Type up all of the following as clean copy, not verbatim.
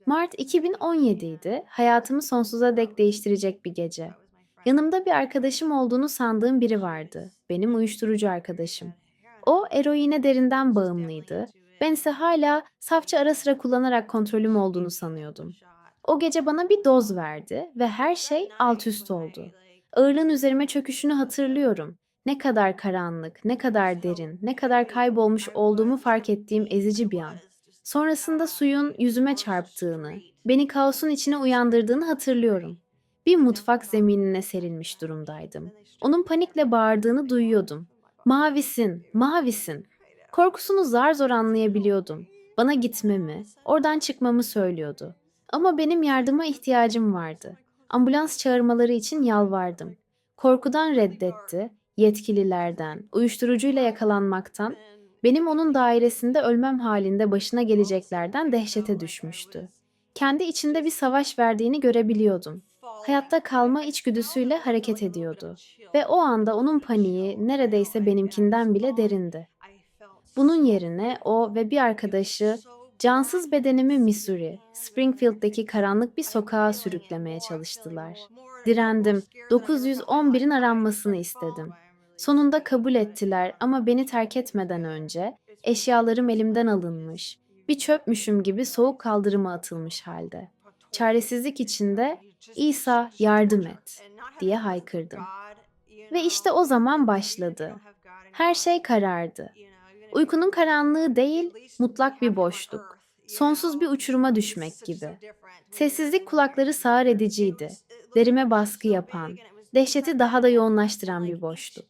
Mart 2017 idi. Hayatımı sonsuza dek değiştirecek bir gece. Yanımda bir arkadaşım olduğunu sandığım biri vardı. Benim uyuşturucu arkadaşım. O eroine derinden bağımlıydı. Ben ise hala safça ara sıra kullanarak kontrolüm olduğunu sanıyordum. O gece bana bir doz verdi ve her şey alt üst oldu. Ağırlığın üzerime çöküşünü hatırlıyorum. Ne kadar karanlık, ne kadar derin, ne kadar kaybolmuş olduğumu fark ettiğim ezici bir an. Sonrasında suyun yüzüme çarptığını, beni kaosun içine uyandırdığını hatırlıyorum. Bir mutfak zeminine serilmiş durumdaydım. Onun panikle bağırdığını duyuyordum. Mavisin, mavisin. Korkusunu zar zor anlayabiliyordum. Bana gitmemi, oradan çıkmamı söylüyordu. Ama benim yardıma ihtiyacım vardı. Ambulans çağırmaları için yalvardım. Korkudan reddetti, yetkililerden, uyuşturucuyla yakalanmaktan, benim onun dairesinde ölmem halinde başına geleceklerden dehşete düşmüştü. Kendi içinde bir savaş verdiğini görebiliyordum. Hayatta kalma içgüdüsüyle hareket ediyordu. Ve o anda onun paniği neredeyse benimkinden bile derindi. Bunun yerine o ve bir arkadaşı cansız bedenimi Missouri, Springfield'deki karanlık bir sokağa sürüklemeye çalıştılar. Direndim, 911'in aranmasını istedim. Sonunda kabul ettiler ama beni terk etmeden önce eşyalarım elimden alınmış, bir çöpmüşüm gibi soğuk kaldırıma atılmış halde. Çaresizlik içinde "İsa yardım et" diye haykırdım. Ve işte o zaman başladı. Her şey karardı. Uykunun karanlığı değil, mutlak bir boşluk. Sonsuz bir uçuruma düşmek gibi. Sessizlik kulakları sağır ediciydi. Derime baskı yapan, dehşeti daha da yoğunlaştıran bir boşluk.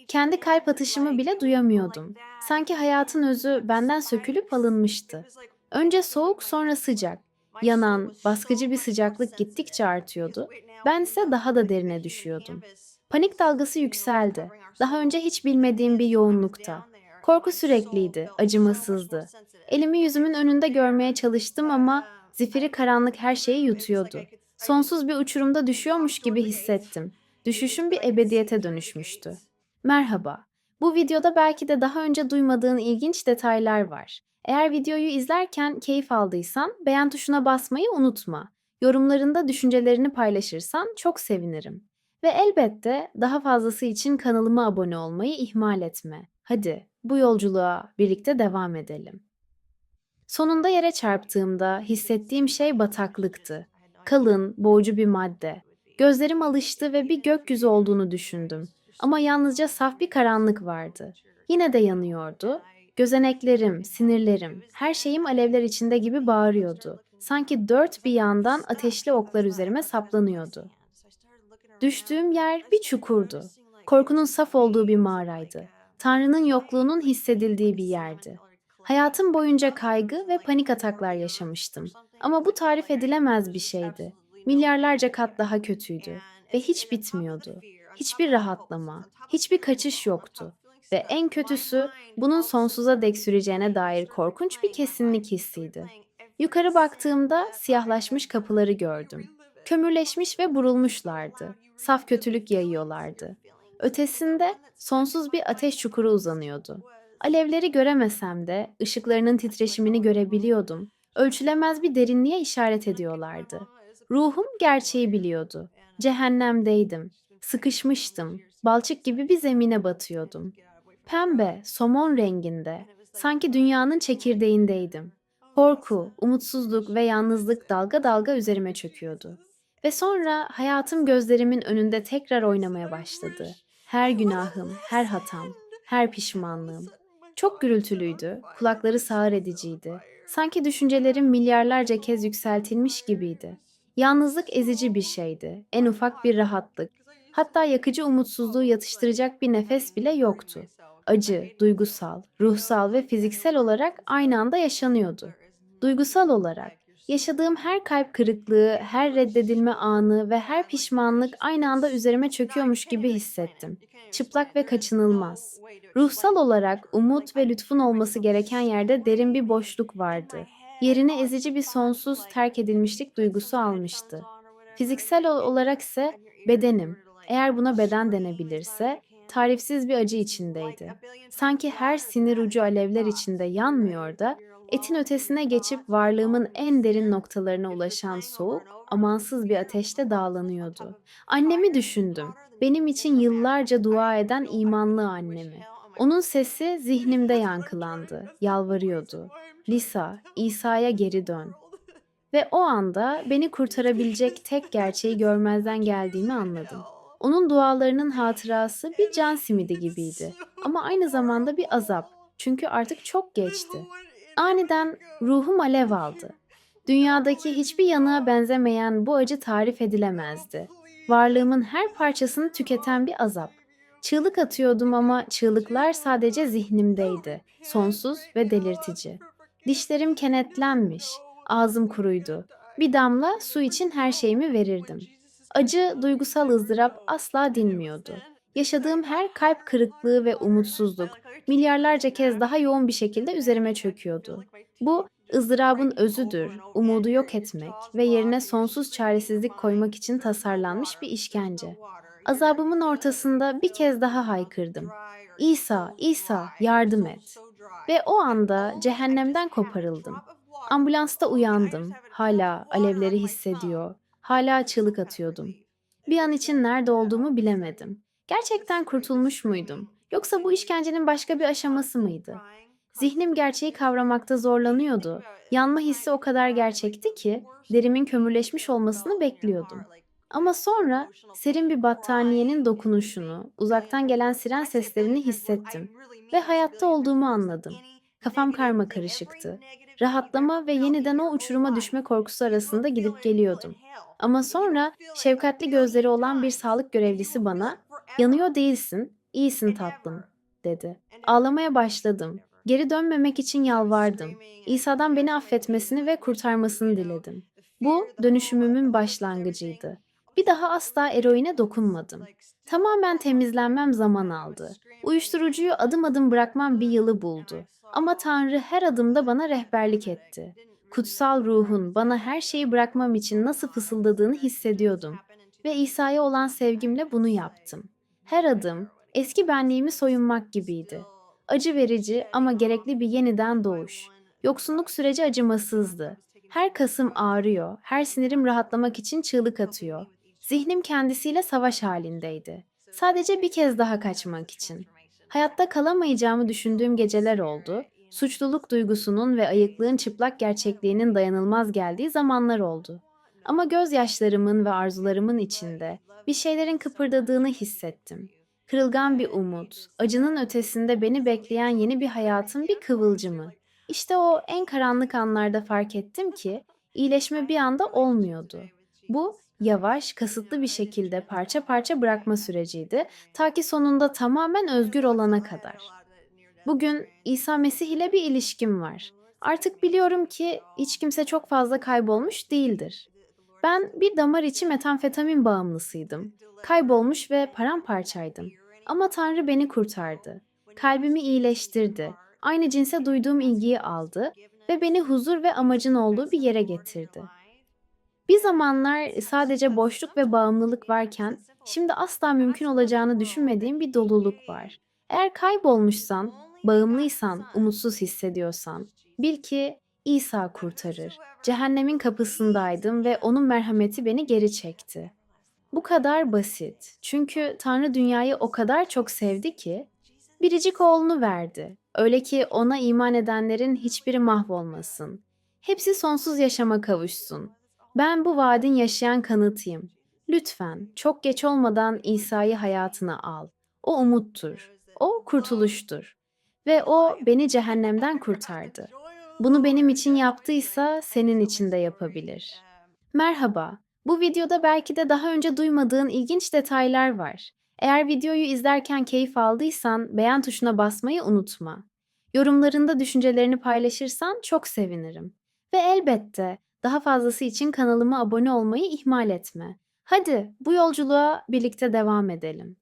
Kendi kalp atışımı bile duyamıyordum. Sanki hayatın özü benden sökülüp alınmıştı. Önce soğuk, sonra sıcak. Yanan, baskıcı bir sıcaklık gittikçe artıyordu. Ben ise daha da derine düşüyordum. Panik dalgası yükseldi. Daha önce hiç bilmediğim bir yoğunlukta. Korku sürekliydi, acımasızdı. Elimi yüzümün önünde görmeye çalıştım ama zifiri karanlık her şeyi yutuyordu. Sonsuz bir uçurumda düşüyormuş gibi hissettim. Düşüşüm bir ebediyete dönüşmüştü. Merhaba. Bu videoda belki de daha önce duymadığın ilginç detaylar var. Eğer videoyu izlerken keyif aldıysan beğen tuşuna basmayı unutma. Yorumlarında düşüncelerini paylaşırsan çok sevinirim. Ve elbette daha fazlası için kanalıma abone olmayı ihmal etme. Hadi bu yolculuğa birlikte devam edelim. Sonunda yere çarptığımda hissettiğim şey bataklıktı. Kalın, boğucu bir madde. Gözlerim alıştı ve bir gökyüzü olduğunu düşündüm. Ama yalnızca saf bir karanlık vardı. Yine de yanıyordu. Gözeneklerim, sinirlerim, her şeyim alevler içinde gibi bağırıyordu. Sanki dört bir yandan ateşli oklar üzerime saplanıyordu. Düştüğüm yer bir çukurdu. Korkunun saf olduğu bir mağaraydı. Tanrı'nın yokluğunun hissedildiği bir yerdi. Hayatım boyunca kaygı ve panik ataklar yaşamıştım. Ama bu tarif edilemez bir şeydi. Milyarlarca kat daha kötüydü ve hiç bitmiyordu. Hiçbir rahatlama, hiçbir kaçış yoktu. Ve en kötüsü bunun sonsuza dek süreceğine dair korkunç bir kesinlik hissiydi. Yukarı baktığımda siyahlaşmış kapıları gördüm. Kömürleşmiş ve burulmuşlardı. Saf kötülük yayıyorlardı. Ötesinde sonsuz bir ateş çukuru uzanıyordu. Alevleri göremesem de ışıklarının titreşimini görebiliyordum. Ölçülemez bir derinliğe işaret ediyorlardı. Ruhum gerçeği biliyordu. Cehennemdeydim. Sıkışmıştım. Balçık gibi bir zemine batıyordum. Pembe, somon renginde. Sanki dünyanın çekirdeğindeydim. Korku, umutsuzluk ve yalnızlık dalga dalga üzerime çöküyordu. Ve sonra hayatım gözlerimin önünde tekrar oynamaya başladı. Her günahım, her hatam, her pişmanlığım. Çok gürültülüydü, kulakları sağır ediciydi. Sanki düşüncelerim milyarlarca kez yükseltilmiş gibiydi. Yalnızlık ezici bir şeydi, en ufak bir rahatlık. Hatta yakıcı umutsuzluğu yatıştıracak bir nefes bile yoktu. Acı, duygusal, ruhsal ve fiziksel olarak aynı anda yaşanıyordu. Duygusal olarak yaşadığım her kalp kırıklığı, her reddedilme anı ve her pişmanlık aynı anda üzerime çöküyormuş gibi hissettim. Çıplak ve kaçınılmaz. Ruhsal olarak umut ve lütfun olması gereken yerde derin bir boşluk vardı. Yerini ezici bir sonsuz terk edilmişlik duygusu almıştı. Fiziksel olarak ise bedenim, eğer buna beden denebilirse, tarifsiz bir acı içindeydi. Sanki her sinir ucu alevler içinde yanmıyor da Etin ötesine geçip varlığımın en derin noktalarına ulaşan soğuk, amansız bir ateşte dağlanıyordu. Annemi düşündüm. Benim için yıllarca dua eden imanlı annemi. Onun sesi zihnimde yankılandı, yalvarıyordu. Lisa, İsa'ya geri dön. Ve o anda beni kurtarabilecek tek gerçeği görmezden geldiğimi anladım. Onun dualarının hatırası bir can simidi gibiydi. Ama aynı zamanda bir azap. Çünkü artık çok geçti. Aniden ruhum alev aldı. Dünyadaki hiçbir yanığa benzemeyen bu acı tarif edilemezdi. Varlığımın her parçasını tüketen bir azap. Çığlık atıyordum ama çığlıklar sadece zihnimdeydi. Sonsuz ve delirtici. Dişlerim kenetlenmiş, ağzım kuruydu. Bir damla su için her şeyimi verirdim. Acı, duygusal ızdırap asla dinmiyordu. Yaşadığım her kalp kırıklığı ve umutsuzluk milyarlarca kez daha yoğun bir şekilde üzerime çöküyordu. Bu ızdırabın özüdür, umudu yok etmek ve yerine sonsuz çaresizlik koymak için tasarlanmış bir işkence. Azabımın ortasında bir kez daha haykırdım. İsa, İsa, yardım et. Ve o anda cehennemden koparıldım. Ambulansta uyandım. Hala alevleri hissediyor. Hala çığlık atıyordum. Bir an için nerede olduğumu bilemedim. Gerçekten kurtulmuş muydum? Yoksa bu işkencenin başka bir aşaması mıydı? Zihnim gerçeği kavramakta zorlanıyordu. Yanma hissi o kadar gerçekti ki derimin kömürleşmiş olmasını bekliyordum. Ama sonra serin bir battaniyenin dokunuşunu, uzaktan gelen siren seslerini hissettim ve hayatta olduğumu anladım. Kafam karmakarışıktı. Rahatlama ve yeniden o uçuruma düşme korkusu arasında gidip geliyordum. Ama sonra şefkatli gözleri olan bir sağlık görevlisi bana, "Yanıyor değilsin, iyisin tatlım," dedi. Ağlamaya başladım. Geri dönmemek için yalvardım. İsa'dan beni affetmesini ve kurtarmasını diledim. Bu dönüşümümün başlangıcıydı. Bir daha asla eroine dokunmadım. Tamamen temizlenmem zaman aldı. Uyuşturucuyu adım adım bırakmam bir yılı buldu. Ama Tanrı her adımda bana rehberlik etti. Kutsal ruhun bana her şeyi bırakmam için nasıl fısıldadığını hissediyordum. Ve İsa'ya olan sevgimle bunu yaptım. Her adım eski benliğimi soyunmak gibiydi. Acı verici ama gerekli bir yeniden doğuş. Yoksunluk süreci acımasızdı. Her kasım ağrıyor, her sinirim rahatlamak için çığlık atıyor. Zihnim kendisiyle savaş halindeydi. Sadece bir kez daha kaçmak için. Hayatta kalamayacağımı düşündüğüm geceler oldu. Suçluluk duygusunun ve ayıklığın çıplak gerçekliğinin dayanılmaz geldiği zamanlar oldu. Ama gözyaşlarımın ve arzularımın içinde bir şeylerin kıpırdadığını hissettim. Kırılgan bir umut, acının ötesinde beni bekleyen yeni bir hayatın bir kıvılcımı. İşte o en karanlık anlarda fark ettim ki iyileşme bir anda olmuyordu. Bu yavaş, kasıtlı bir şekilde parça parça bırakma süreciydi ta ki sonunda tamamen özgür olana kadar. Bugün İsa Mesih ile bir ilişkim var. Artık biliyorum ki hiç kimse çok fazla kaybolmuş değildir. Ben bir damar içi metamfetamin bağımlısıydım. Kaybolmuş ve paramparçaydım. Ama Tanrı beni kurtardı. Kalbimi iyileştirdi. Aynı cinse duyduğum ilgiyi aldı ve beni huzur ve amacın olduğu bir yere getirdi. Bir zamanlar sadece boşluk ve bağımlılık varken, şimdi asla mümkün olacağını düşünmediğim bir doluluk var. Eğer kaybolmuşsan, bağımlıysan, umutsuz hissediyorsan, bil ki İsa kurtarır. Cehennemin kapısındaydım ve onun merhameti beni geri çekti. Bu kadar basit. Çünkü Tanrı dünyayı o kadar çok sevdi ki, biricik oğlunu verdi. Öyle ki ona iman edenlerin hiçbiri mahvolmasın. Hepsi sonsuz yaşama kavuşsun. Ben bu vaadin yaşayan kanıtıyım. Lütfen çok geç olmadan İsa'yı hayatına al. O umuttur. O kurtuluştur. Ve o beni cehennemden kurtardı. Bunu benim için yaptıysa senin için de yapabilir. Merhaba. Bu videoda belki de daha önce duymadığın ilginç detaylar var. Eğer videoyu izlerken keyif aldıysan beğen tuşuna basmayı unutma. Yorumlarında düşüncelerini paylaşırsan çok sevinirim. Ve elbette daha fazlası için kanalıma abone olmayı ihmal etme. Hadi bu yolculuğa birlikte devam edelim.